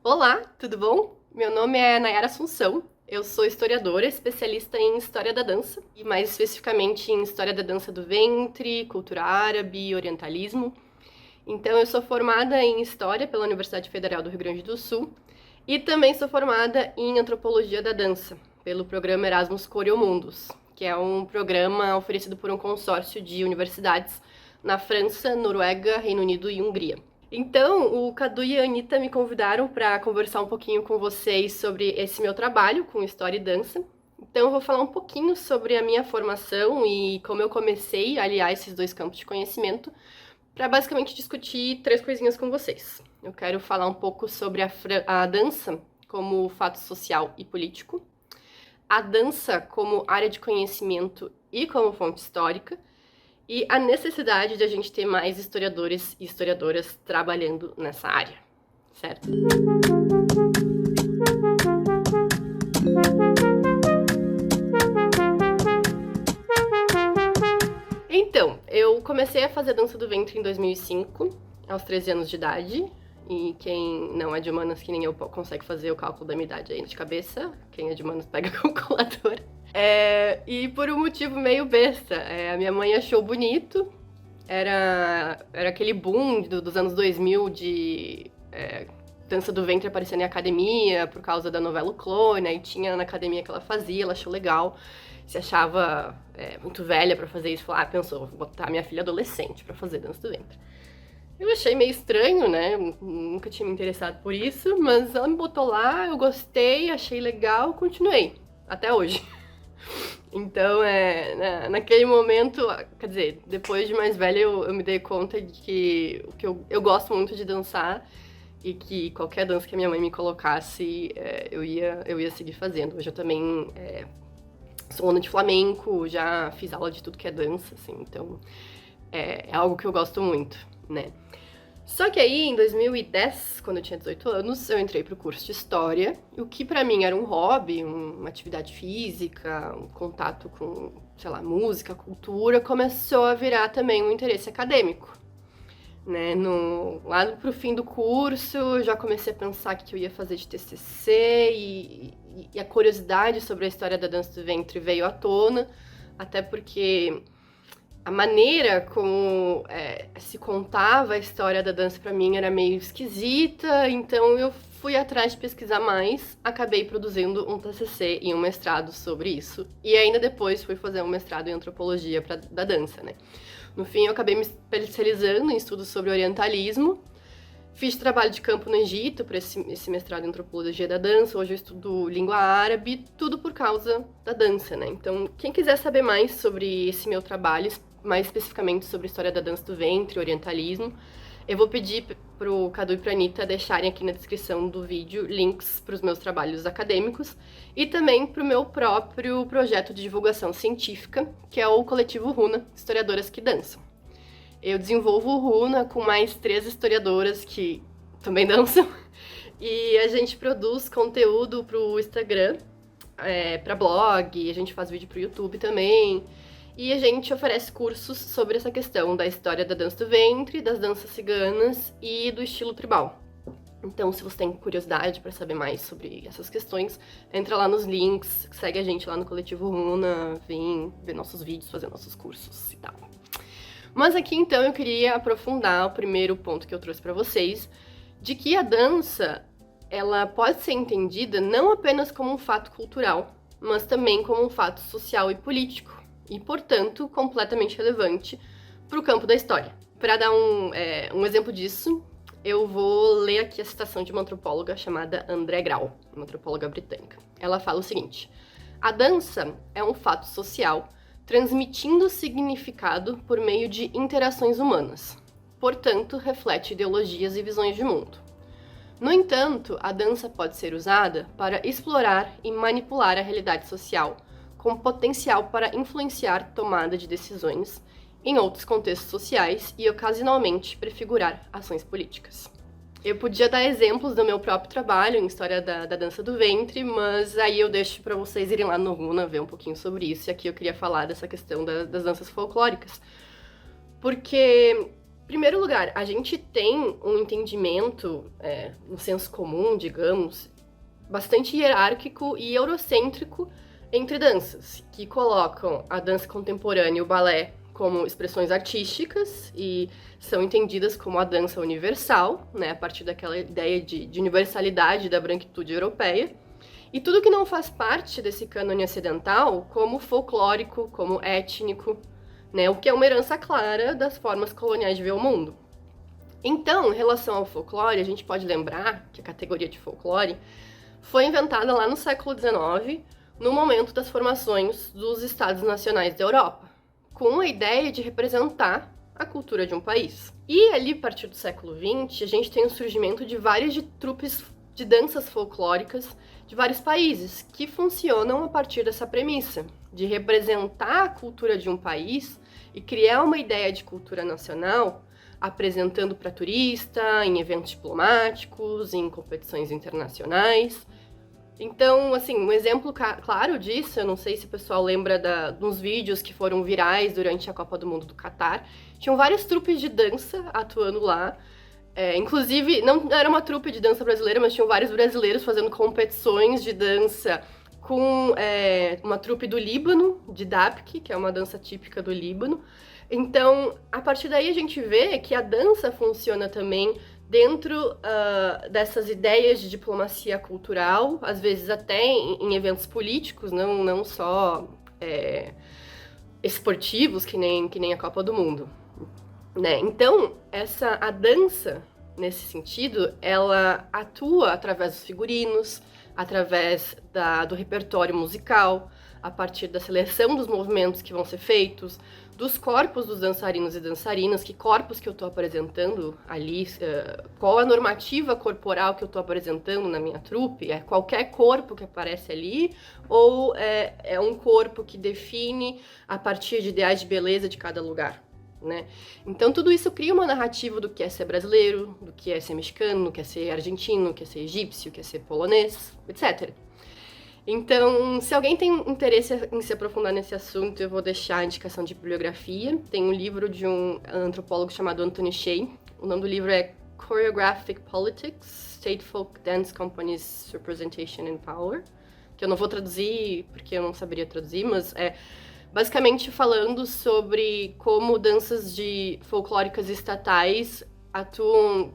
Olá, tudo bom? Meu nome é Nayara Assunção. Eu sou historiadora, especialista em História da Dança, e mais especificamente em História da Dança do Ventre, Cultura Árabe e Orientalismo. Então, eu sou formada em História pela Universidade Federal do Rio Grande do Sul e também sou formada em Antropologia da Dança, pelo programa Erasmus Coreo-Mundus, que é um programa oferecido por um consórcio de universidades na França, Noruega, Reino Unido e Hungria. Então, o Cadu e a Anitta me convidaram para conversar um pouquinho com vocês sobre esse meu trabalho com História e Dança. Então, eu vou falar um pouquinho sobre a minha formação e como eu comecei a aliar esses dois campos de conhecimento para basicamente discutir três coisinhas com vocês. Eu quero falar um pouco sobre a dança como fato social e político, a dança como área de conhecimento e como fonte histórica, e a necessidade de a gente ter mais historiadores e historiadoras trabalhando nessa área, certo? Então, eu comecei a fazer dança do ventre em 2005, aos 13 anos de idade. E quem não é de humanas, que nem eu, consegue fazer o cálculo da minha idade aí de cabeça. Quem é de humanas pega a calculadora. E por um motivo meio besta. A minha mãe achou bonito. Era aquele boom dos anos 2000 de dança do ventre aparecendo em academia por causa da novela O Clone. Aí tinha na academia que ela fazia, ela achou legal. Se achava muito velha pra fazer isso. Falou, pensou, vou botar minha filha adolescente pra fazer dança do ventre. Eu achei meio estranho, né? Nunca tinha me interessado por isso, mas ela me botou lá, eu gostei, achei legal, continuei. Até hoje. Então, naquele momento, quer dizer, depois de mais velha, eu me dei conta de que eu gosto muito de dançar e que qualquer dança que a minha mãe me colocasse, eu ia seguir fazendo. Hoje eu também sou aluna de flamenco, já fiz aula de tudo que é dança, assim, então é algo que eu gosto muito, né? Só que aí, em 2010, quando eu tinha 18 anos, eu entrei pro curso de História, o que pra mim era um hobby, uma atividade física, um contato com, sei lá, música, cultura, começou a virar também um interesse acadêmico, né? Lá pro fim do curso, eu já comecei a pensar que eu ia fazer de TCC e a curiosidade sobre a história da dança do ventre veio à tona, até porque a maneira como se contava a história da dança pra mim era meio esquisita, então eu fui atrás de pesquisar mais, acabei produzindo um TCC e um mestrado sobre isso, e ainda depois fui fazer um mestrado em antropologia da dança, né? No fim, eu acabei me especializando em estudos sobre orientalismo, fiz trabalho de campo no Egito para esse mestrado em antropologia da dança, hoje eu estudo língua árabe, tudo por causa da dança, né? Então, quem quiser saber mais sobre esse meu trabalho, mais especificamente sobre a história da dança do ventre, orientalismo, eu vou pedir pro Cadu e pra Anitta deixarem aqui na descrição do vídeo links para os meus trabalhos acadêmicos e também pro meu próprio projeto de divulgação científica, que é o Coletivo Runa, Historiadoras que Dançam. Eu desenvolvo o Runa com mais 3 historiadoras que também dançam e a gente produz conteúdo pro Instagram, pra blog, a gente faz vídeo pro YouTube também. E a gente oferece cursos sobre essa questão da história da dança do ventre, das danças ciganas e do estilo tribal. Então, se você tem curiosidade para saber mais sobre essas questões, entra lá nos links, segue a gente lá no Coletivo Runa, vem ver nossos vídeos, fazer nossos cursos e tal. Mas aqui, então, eu queria aprofundar o primeiro ponto que eu trouxe para vocês, de que a dança, ela pode ser entendida não apenas como um fato cultural, mas também como um fato social e político, e, portanto, completamente relevante para o campo da história. Para dar um exemplo disso, eu vou ler aqui a citação de uma antropóloga chamada André Grau, uma antropóloga britânica. Ela fala o seguinte: a dança é um fato social transmitindo significado por meio de interações humanas. Portanto, reflete ideologias e visões de mundo. No entanto, a dança pode ser usada para explorar e manipular a realidade social, com potencial para influenciar tomada de decisões em outros contextos sociais e, ocasionalmente, prefigurar ações políticas. Eu podia dar exemplos do meu próprio trabalho em História da Dança do Ventre, mas aí eu deixo para vocês irem lá no Runa ver um pouquinho sobre isso, e aqui eu queria falar dessa questão das danças folclóricas. Porque Em primeiro lugar, a gente tem um entendimento, no senso comum, digamos, bastante hierárquico e eurocêntrico entre danças, que colocam a dança contemporânea e o balé como expressões artísticas e são entendidas como a dança universal, né, a partir daquela ideia de universalidade da branquitude europeia, e tudo que não faz parte desse cânone ocidental como folclórico, como étnico, né, o que é uma herança clara das formas coloniais de ver o mundo. Então, em relação ao folclore, a gente pode lembrar que a categoria de folclore foi inventada lá no século XIX, no momento das formações dos Estados Nacionais da Europa, com a ideia de representar a cultura de um país. E ali, a partir do século XX, a gente tem o surgimento de várias trupes de danças folclóricas de vários países, que funcionam a partir dessa premissa, de representar a cultura de um país e criar uma ideia de cultura nacional, apresentando para turista, em eventos diplomáticos, em competições internacionais. Então, assim, um exemplo claro disso, eu não sei se o pessoal lembra dos vídeos que foram virais durante a Copa do Mundo do Catar, tinham várias trupes de dança atuando lá, inclusive, não era uma trupe de dança brasileira, mas tinham vários brasileiros fazendo competições de dança com uma trupe do Líbano, de Dapke, que é uma dança típica do Líbano. Então, a partir daí a gente vê que a dança funciona também dentro dessas ideias de diplomacia cultural, às vezes até em eventos políticos, não só esportivos, que nem a Copa do Mundo. Né? Então, a dança, nesse sentido, ela atua através dos figurinos, através do repertório musical, a partir da seleção dos movimentos que vão ser feitos, dos corpos dos dançarinos e dançarinas, que corpos que eu estou apresentando ali, qual a normativa corporal que eu estou apresentando na minha trupe, é qualquer corpo que aparece ali, ou é um corpo que define a partir de ideais de beleza de cada lugar. Né? Então tudo isso cria uma narrativa do que é ser brasileiro, do que é ser mexicano, do que é ser argentino, do que é ser egípcio, do que é ser polonês, etc. Então, se alguém tem interesse em se aprofundar nesse assunto, eu vou deixar a indicação de bibliografia. Tem um livro de um antropólogo chamado Anthony Shea. O nome do livro é Choreographic Politics, State Folk Dance Companies Representation and Power, que eu não vou traduzir porque eu não saberia traduzir, mas basicamente falando sobre como danças folclóricas estatais atuam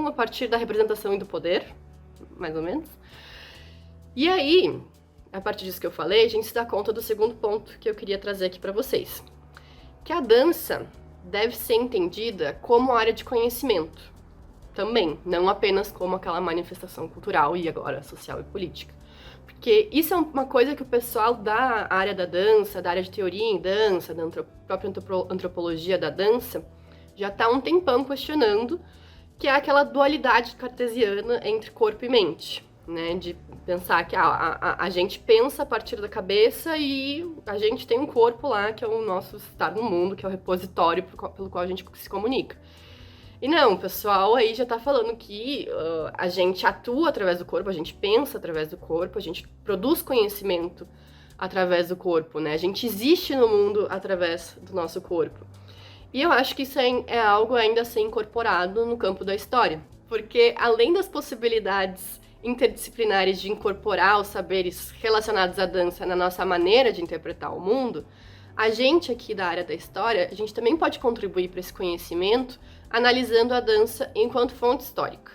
a partir da representação e do poder, mais ou menos. E aí, a partir disso que eu falei, a gente se dá conta do segundo ponto que eu queria trazer aqui para vocês. Que a dança deve ser entendida como área de conhecimento, também, não apenas como aquela manifestação cultural e agora social e política. Porque isso é uma coisa que o pessoal da área da dança, da área de teoria em dança, da própria antropologia da dança, já está há um tempão questionando, que é aquela dualidade cartesiana entre corpo e mente, né? De pensar que a gente pensa a partir da cabeça e a gente tem um corpo lá, que é o nosso estar no mundo, que é o repositório pelo qual a gente se comunica. E não, o pessoal aí já tá falando que a gente atua através do corpo, a gente pensa através do corpo, a gente produz conhecimento através do corpo, né? A gente existe no mundo através do nosso corpo. E eu acho que isso é algo ainda a ser incorporado no campo da história, porque além das possibilidades interdisciplinares de incorporar os saberes relacionados à dança na nossa maneira de interpretar o mundo, a gente aqui da área da história, a gente também pode contribuir para esse conhecimento analisando a dança enquanto fonte histórica.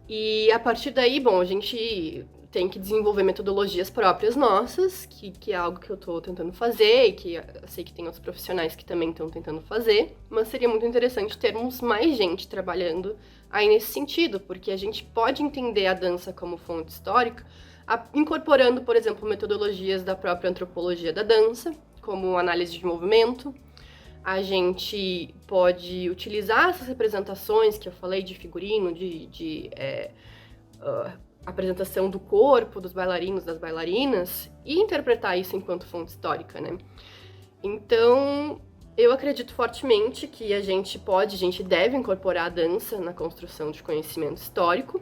E a partir daí, bom, a gente tem que desenvolver metodologias próprias nossas, que é algo que eu estou tentando fazer e que eu sei que tem outros profissionais que também estão tentando fazer, mas seria muito interessante termos mais gente trabalhando aí nesse sentido, porque a gente pode entender a dança como fonte histórica, incorporando, por exemplo, metodologias da própria antropologia da dança, como análise de movimento. A gente pode utilizar essas representações que eu falei de figurino, de apresentação do corpo, dos bailarinos, das bailarinas, e interpretar isso enquanto fonte histórica, né? Então, eu acredito fortemente que a gente deve incorporar a dança na construção de conhecimento histórico.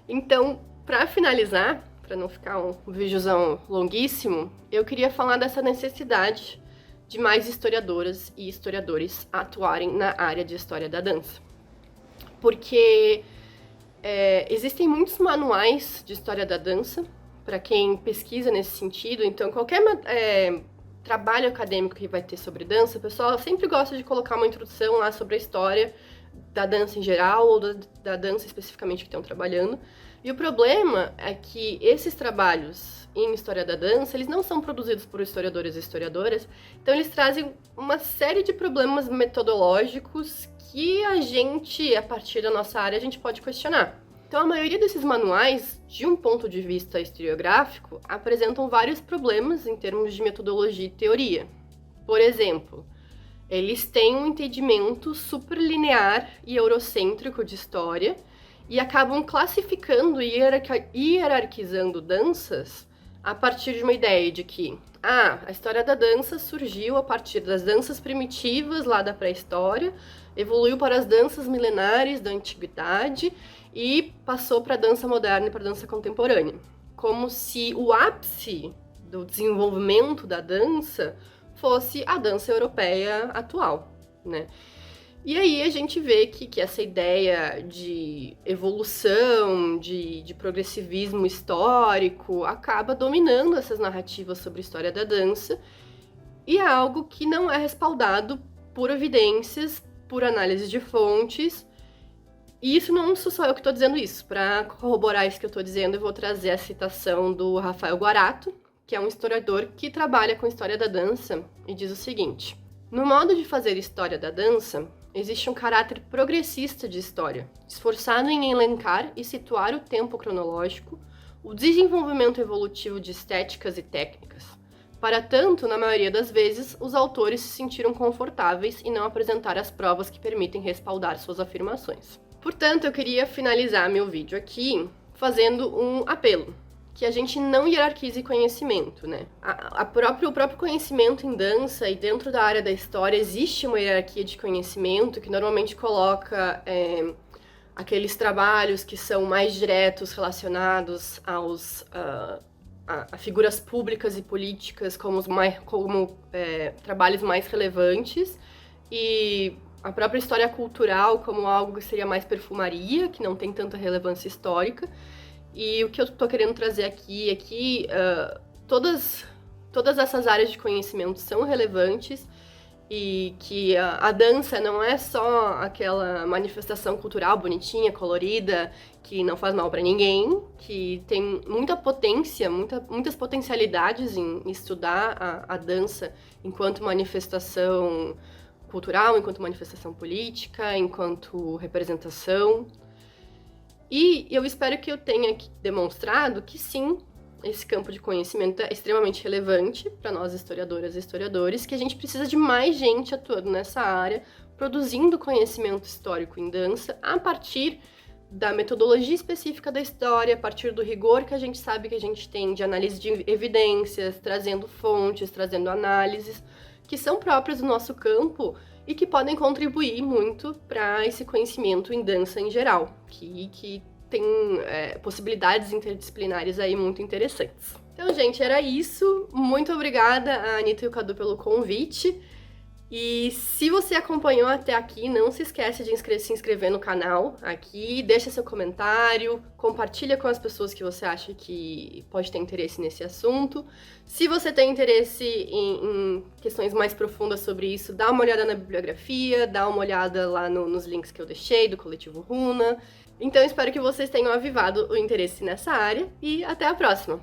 Então, para finalizar, para não ficar um videozão longuíssimo, eu queria falar dessa necessidade de mais historiadoras e historiadores atuarem na área de história da dança. Porque existem muitos manuais de história da dança, para quem pesquisa nesse sentido, então qualquer trabalho acadêmico que vai ter sobre dança, o pessoal sempre gosta de colocar uma introdução lá sobre a história da dança em geral, ou da dança especificamente que estão trabalhando. E o problema é que esses trabalhos em história da dança, eles não são produzidos por historiadores e historiadoras, então eles trazem uma série de problemas metodológicos que a gente, a partir da nossa área, a gente pode questionar. Então, a maioria desses manuais, de um ponto de vista historiográfico, apresentam vários problemas em termos de metodologia e teoria. Por exemplo, eles têm um entendimento superlinear e eurocêntrico de história e acabam classificando e hierarquizando danças a partir de uma ideia de que a história da dança surgiu a partir das danças primitivas lá da pré-história, evoluiu para as danças milenares da antiguidade e passou para a dança moderna e para a dança contemporânea. Como se o ápice do desenvolvimento da dança fosse a dança europeia atual, né? E aí a gente vê que essa ideia de evolução, de progressivismo histórico, acaba dominando essas narrativas sobre a história da dança, e é algo que não é respaldado por evidências, por análise de fontes. E isso não sou só eu que estou dizendo isso. Para corroborar isso que eu estou dizendo, eu vou trazer a citação do Rafael Guarato, que é um historiador que trabalha com história da dança, e diz o seguinte: no modo de fazer história da dança, existe um caráter progressista de história, esforçado em elencar e situar o tempo cronológico, o desenvolvimento evolutivo de estéticas e técnicas. Para tanto, na maioria das vezes, os autores se sentiram confortáveis em não apresentar as provas que permitem respaldar suas afirmações. Portanto, eu queria finalizar meu vídeo aqui fazendo um apelo, que a gente não hierarquize conhecimento, né? O próprio conhecimento em dança e dentro da área da história existe uma hierarquia de conhecimento que normalmente coloca aqueles trabalhos que são mais diretos relacionados a figuras públicas e políticas como trabalhos mais relevantes, e a própria história cultural como algo que seria mais perfumaria, que não tem tanta relevância histórica. E o que eu tô querendo trazer aqui é que todas essas áreas de conhecimento são relevantes e que a dança não é só aquela manifestação cultural bonitinha, colorida, que não faz mal para ninguém, que tem muita potência, muitas potencialidades em estudar a dança enquanto manifestação cultural, enquanto manifestação política, enquanto representação. E eu espero que eu tenha demonstrado que sim, esse campo de conhecimento é extremamente relevante para nós historiadoras e historiadores, que a gente precisa de mais gente atuando nessa área, produzindo conhecimento histórico em dança, a partir da metodologia específica da história, a partir do rigor que a gente sabe que a gente tem de análise de evidências, trazendo fontes, trazendo análises, que são próprias do nosso campo e que podem contribuir muito para esse conhecimento em dança em geral, que tem possibilidades interdisciplinares aí muito interessantes. Então, gente, era isso. Muito obrigada a Anitta e o Cadu pelo convite. E se você acompanhou até aqui, não se esquece de se inscrever no canal aqui, deixa seu comentário, compartilha com as pessoas que você acha que pode ter interesse nesse assunto. Se você tem interesse em questões mais profundas sobre isso, dá uma olhada na bibliografia, dá uma olhada lá nos links que eu deixei do Coletivo Runa. Então, espero que vocês tenham avivado o interesse nessa área e até a próxima!